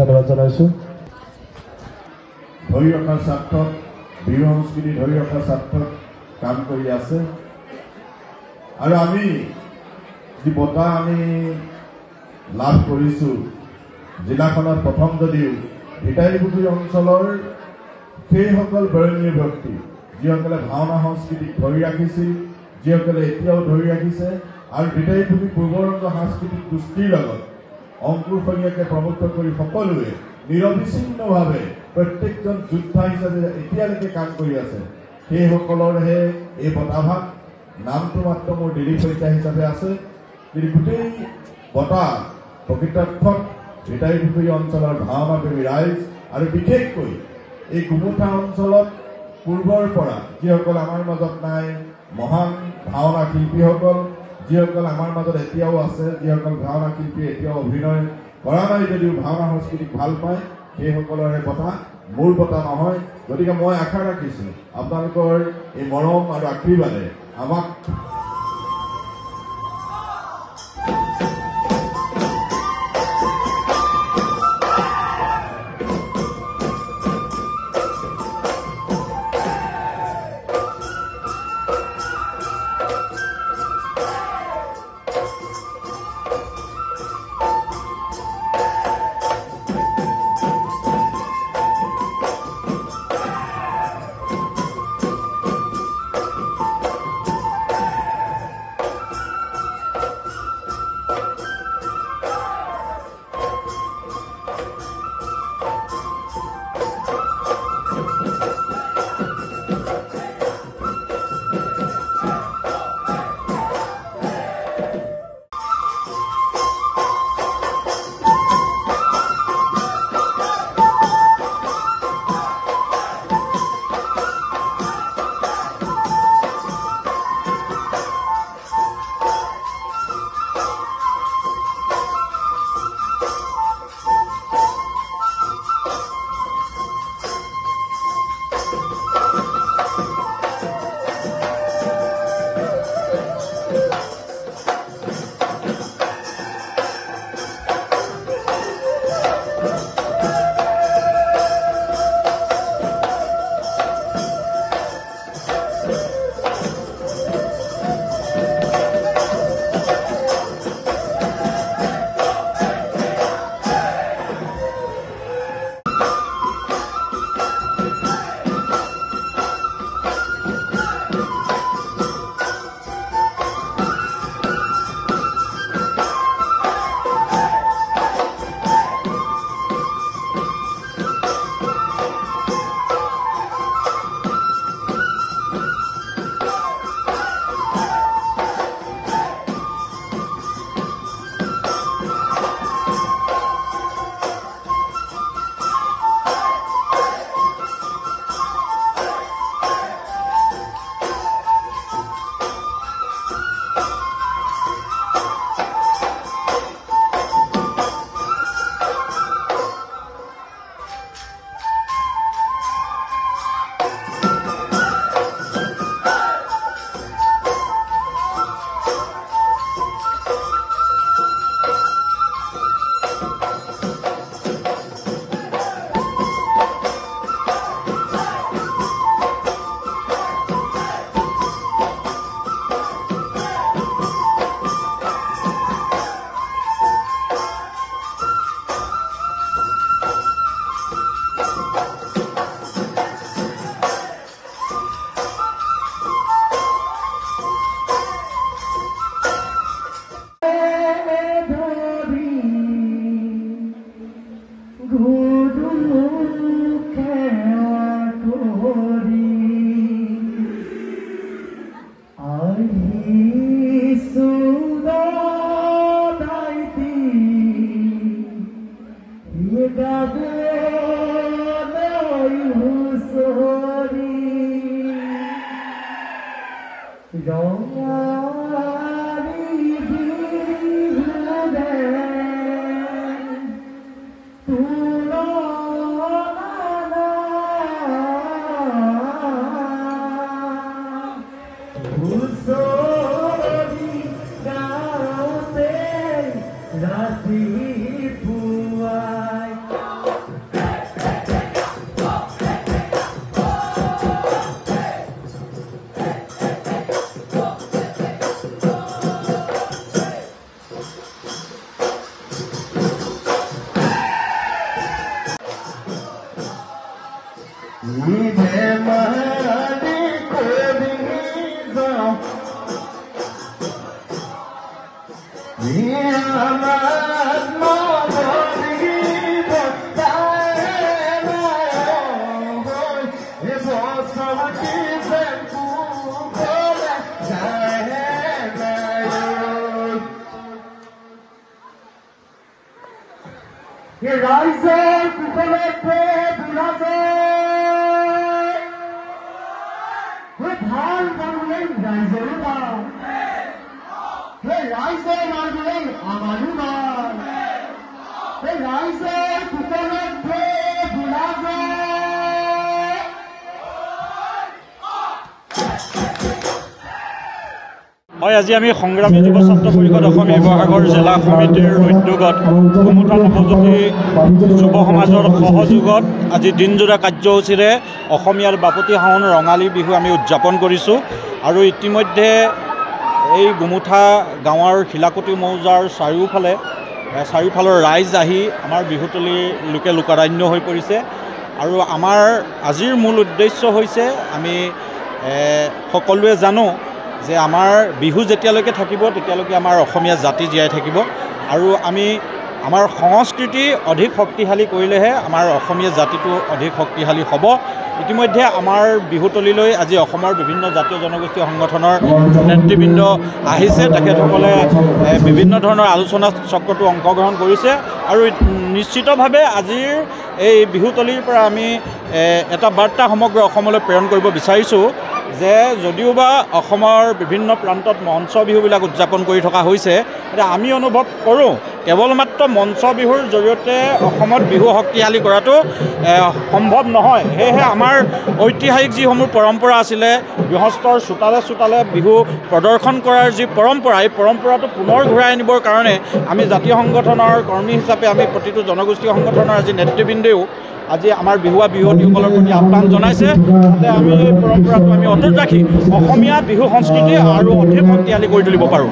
ধন্যবাদ জনাইছোঁ। ধৰি ৰখাৰ স্বাৰ্থত বিহু সংস্কৃতি ধৰি ৰখাৰ স্বাৰ্থত কাম কৰি আছে আৰু আমি যি বঁটা আমি লাভ কৰিছোঁ জিলাখনত প্ৰথম যদিও ভিটাইপুখুৰী অঞ্চলৰ সেইসকল বৰেণ্য ব্যক্তি যিসকলে ভাওনা সংস্কৃতিক ধৰি ৰাখিছিল, যিসকলে এতিয়াও ধৰি ৰাখিছে আৰু ভিটাইপুখুৰী পূৰ্বৰংগ সাংস্কৃতিক গোষ্ঠীৰ লগত অংকুৰ ফৰিয়াকে প্ৰমুখ কৰি সকলোৱে নিৰবিচ্ছিন্নভাৱে প্ৰত্যেকজন যোদ্ধা হিচাপে এতিয়ালৈকে কাম কৰি আছে। সেইসকলৰহে এই বঁটাভাগ। নামটো মাত্ৰ মোৰ দিলীপ শইকীয়া হিচাপে আছে, কিন্তু গোটেই বঁটা প্ৰকৃতাৰ্থত ভিটাইপুখুৰী অঞ্চলৰ ভাওনা প্ৰেমী ৰাইজ আৰু বিশেষকৈ এই গুমুঠা অঞ্চলত পূৰ্বৰ পৰা যিসকল আমাৰ মাজত নাই, মহান ভাওনা শিল্পীসকল যিসকল আমাৰ মাজত এতিয়াও আছে, যিসকল ভাওনা শিল্পী এতিয়াও অভিনয় কৰা নাই যদিও ভাওনা সংস্কৃতিক ভাল পায়, সেইসকলৰহে বঁটা, মোৰ বঁটা নহয়। গতিকে মই আশা ৰাখিছোঁ আপোনালোকৰ এই মৰম আৰু আশীৰ্বাদে আমাক Rati puai ৰাইজৰ কুশলতে বিৰাজে ভাল মানুহে ৰাইজৰো ভাল সেই ৰাইজে মানুহে আমাৰো ভাল সেই ৰাইজৰ কুশলতে বিৰাজে হয় আজি আমি সংগ্ৰামী যুৱ ছাত্ৰ পৰিষদ অসম শিৱসাগৰ জিলা সমিতিৰ উদ্যোগত গোমুঠা নৱজ্যোতি যুৱ সমাজৰ সহযোগত আজি দিনজোৰা কাৰ্যসূচীৰে অসমীয়াৰ বাপতি সাহোন ৰঙালী বিহু আমি উদযাপন কৰিছোঁ আৰু ইতিমধ্যে এই গোমুঠা গাঁৱৰ শিলাকুটি মৌজাৰ চাৰিওফালৰ ৰাইজ আহি আমাৰ বিহুতলীৰ লোকে লোকাৰণ্য হৈ পৰিছে আৰু আমাৰ আজিৰ মূল উদ্দেশ্য হৈছে আমি সকলোৱে জানো যে আমাৰ বিহু যেতিয়ালৈকে থাকিব তেতিয়ালৈকে আমাৰ অসমীয়া জাতি জীয়াই থাকিব আৰু আমি আমাৰ সংস্কৃতি অধিক শক্তিশালী কৰিলেহে আমাৰ অসমীয়া জাতিটো অধিক শক্তিশালী হ'ব। ইতিমধ্যে আমাৰ বিহুতলীলৈ আজি অসমৰ বিভিন্ন জাতীয় জনগোষ্ঠীয় সংগঠনৰ নেতৃবৃন্দ আহিছে, তেখেতসকলে বিভিন্ন ধৰণৰ আলোচনা চক্ৰতো অংশগ্ৰহণ কৰিছে আৰু নিশ্চিতভাৱে আজিৰ এই বিহুতলীৰ পৰা আমি এটা বাৰ্তা সমগ্ৰ অসমলৈ প্ৰেৰণ কৰিব বিচাৰিছোঁ যে যদিওবা অসমৰ বিভিন্ন প্ৰান্তত মঞ্চ বিহুবিলাক উদযাপন কৰি থকা হৈছে, এতিয়া আমি অনুভৱ কৰোঁ কেৱল মাত্ৰ মঞ্চ বিহুৰ জৰিয়তে অসমত বিহু শক্তিশালী কৰাটো সম্ভৱ নহয়। সেয়েহে আমাৰ ঐতিহাসিক যিসমূহ পৰম্পৰা আছিলে, গৃহস্থৰ চোতালে বিহু প্ৰদৰ্শন কৰাৰ যি পৰম্পৰা, এই পৰম্পৰাটো পুনৰ ঘূৰাই আনিবৰ কাৰণে আমি জাতীয় সংগঠনৰ কৰ্মী হিচাপে আমি প্ৰতিটো জনগোষ্ঠীয় সংগঠনৰ আজি নেতৃবৃন্দেও আজি আমাৰ বিহুৱতীসকলৰ প্ৰতি আহ্বান জনাইছে যাতে আমি এই পৰম্পৰাটো আমি অটুট ৰাখি অসমীয়া বিহু সংস্কৃতি আৰু অধিক শক্তিশালী কৰি তুলিব পাৰোঁ।